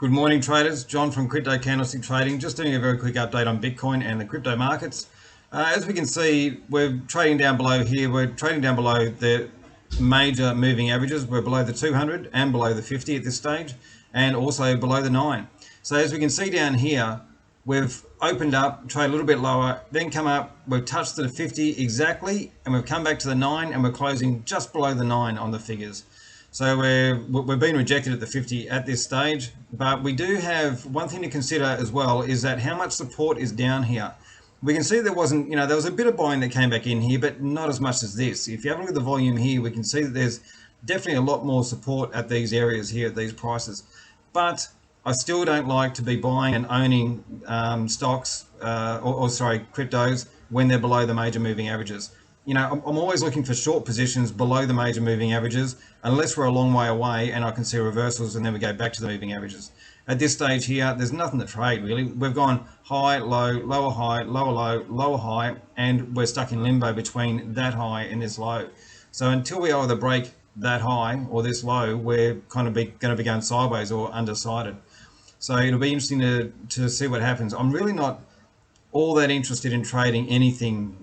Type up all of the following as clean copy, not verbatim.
Good morning, traders. John from Candlestick Trading. Just doing a very quick update on Bitcoin and the crypto markets. As we can see, we're trading down below here. We're trading down below the major moving averages. We're below the 200 and below the 50 at this stage, and also below the 9. So as we can see down here, we've opened up, traded a little bit lower, then come up, we've touched the 50 exactly, and we've come back to the 9, and we're closing just below the 9 on the figures. So we're being rejected at the 50 at this stage, but we do have one thing to consider as well, is that how much support is down here. We can see there wasn't, there was a bit of buying that came back in here, but not as much as this. If you have a look at the volume here, we can see that there's definitely a lot more support at these areas here, at these prices. But I still don't like to be buying and owning stocks, cryptos when they're below the major moving averages. I'm always looking for short positions below the major moving averages, unless we're a long way away and I can see reversals and then we go back to the moving averages. At this stage here, there's nothing to trade really. We've gone high, low, lower high, lower low, lower high, and we're stuck in limbo between that high and this low. So until we either break that high or this low, we're kind of going to be going sideways or undecided. So it'll be interesting to see what happens. I'm really not all that interested in trading anything,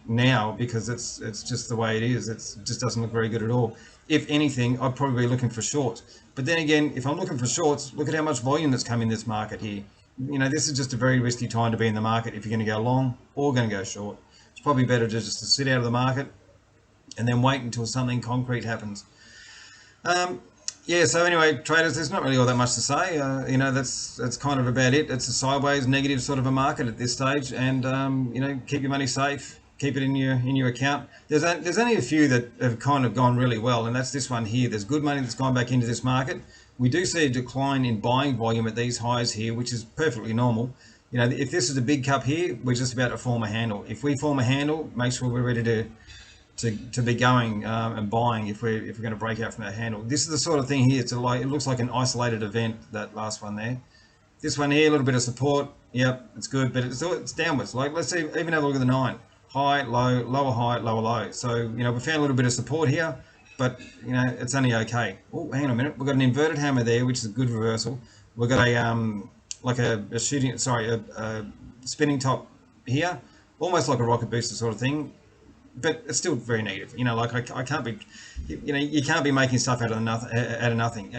now, because it's just the way it is. It just doesn't look very good at all. If anything, I'd probably be looking for shorts. But then again, if I'm looking for shorts, look at how much volume that's come in this market here. This is just a very risky time to be in the market if you're going to go long or going to go short. It's probably better just to sit out of the market and then wait until something concrete happens. Yeah, so anyway, traders, there's not really all that much to say. That's kind of about it. It's a sideways, negative sort of a market at this stage, and keep your money safe, keep it in your account. There's only a few that have kind of gone really well, and that's this one here. There's good money that's gone back into this market. We do see a decline in buying volume at these highs here, which is perfectly normal. If this is a big cup here, we're just about to form a handle. If we form a handle, make sure we're ready to be going and buying if we're going to break out from that handle. This is the sort of thing here. It looks like an isolated event, that last one there. This one here, a little bit of support. Yep, it's good, but it's downwards. Like, let's see, even have a look at the 9. High, low, lower high, lower low. So we found a little bit of support here, but it's only okay. Oh, hang on a minute. We've got an inverted hammer there, which is a good reversal. We've got a spinning top here, almost like a rocket booster sort of thing. But it's still very negative. I can't be, you can't be making stuff out of nothing.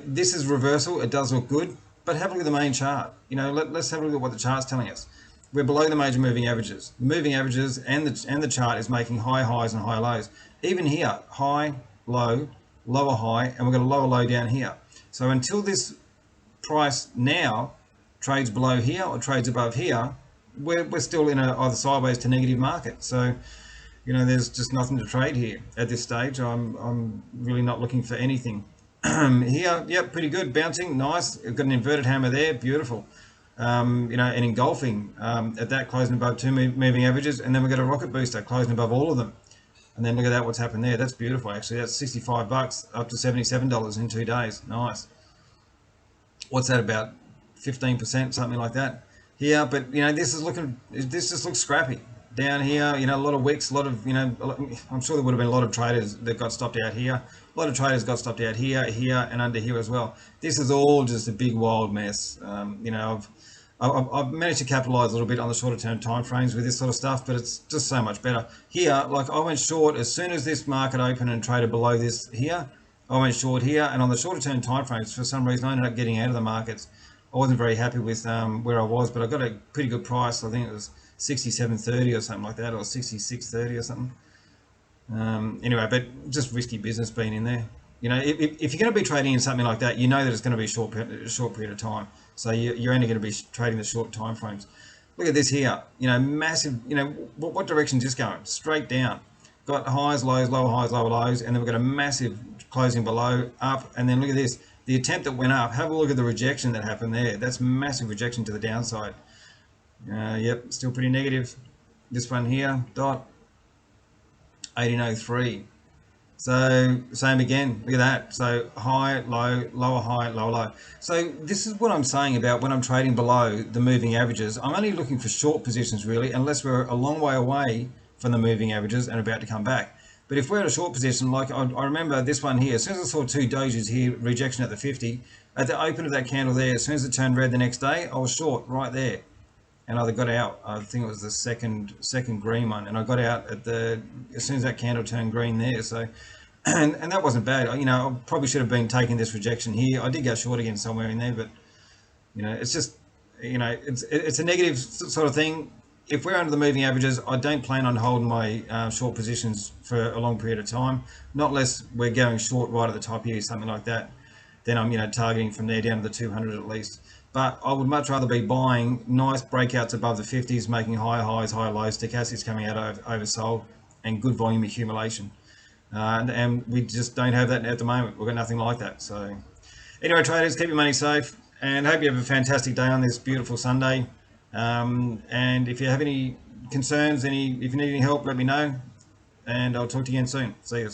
This is reversal. It does look good, but have a look at the main chart. Let's have a look at what the chart's telling us. We're below the major moving averages. The moving averages and the chart is making high highs and high lows. Even here, high, low, lower high, and we've got a lower low down here. So until this price now trades below here or trades above here, we're still in either sideways to negative market. So there's just nothing to trade here at this stage. I'm really not looking for anything. Here, yep, pretty good, bouncing, nice. We've got an inverted hammer there, beautiful. And engulfing at that, closing above 2 moving averages, and then we've got a rocket booster closing above all of them. And then look at that, what's happened there. That's beautiful, actually. That's $65 up to $77 in 2 days. Nice. What's that, about 15%, something like that? Here, but this just looks scrappy. Down here, a lot of wicks, I'm sure there would have been a lot of traders that got stopped out here. A lot of traders got stopped out here, and under here as well. This is all just a big wild mess. I've managed to capitalize a little bit on the shorter term time frames with this sort of stuff, but it's just so much better. Here, I went short as soon as this market opened and traded below this here. I went short here, and on the shorter term time frames, for some reason, I ended up getting out of the markets. I wasn't very happy with where I was, but I got a pretty good price. I think it was 67.30 or something like that, or 66.30 or something. Anyway, but just risky business being in there. If you're going to be trading in something like that, that it's going to be a short period of time. So you're only going to be trading the short time frames. Look at this here. Massive. What direction is this going? Straight down. Got highs, lows, lower highs, lower lows, and then we've got a massive closing below, up, and then look at this. The attempt that went up. Have a look at the rejection that happened there. That's massive rejection to the downside. Yep, still pretty negative. This one here, dot 1803. So same again, look at that. So high, low, lower high, lower low. So this is what I'm saying about when I'm trading below the moving averages. I'm only looking for short positions really, unless we're a long way away from the moving averages and about to come back. But if we're at a short position, like I remember this one here, as soon as I saw two dojis here, rejection at the 50, at the open of that candle there, as soon as it turned red the next day, I was short right there. And I got out, I think it was the second green one, and I got out at the, as soon as that candle turned green there. So, and that wasn't bad. You know, I probably should have been taking this rejection here. I did go short again somewhere in there, but you know, it's just, you know, it's a negative sort of thing. If we're under the moving averages, I don't plan on holding my short positions for a long period of time, not unless we're going short right at the top here, something like that. Then I'm, you know, targeting from there down to the 200 at least. But I would much rather be buying nice breakouts above the 50s, making higher highs, higher lows, stochastics coming out of oversold, and good volume accumulation. And we just don't have that at the moment. We've got nothing like that. So anyway, traders, keep your money safe, and hope you have a fantastic day on this beautiful Sunday. And if you have any concerns, if you need any help, let me know, and I'll talk to you again soon. See you.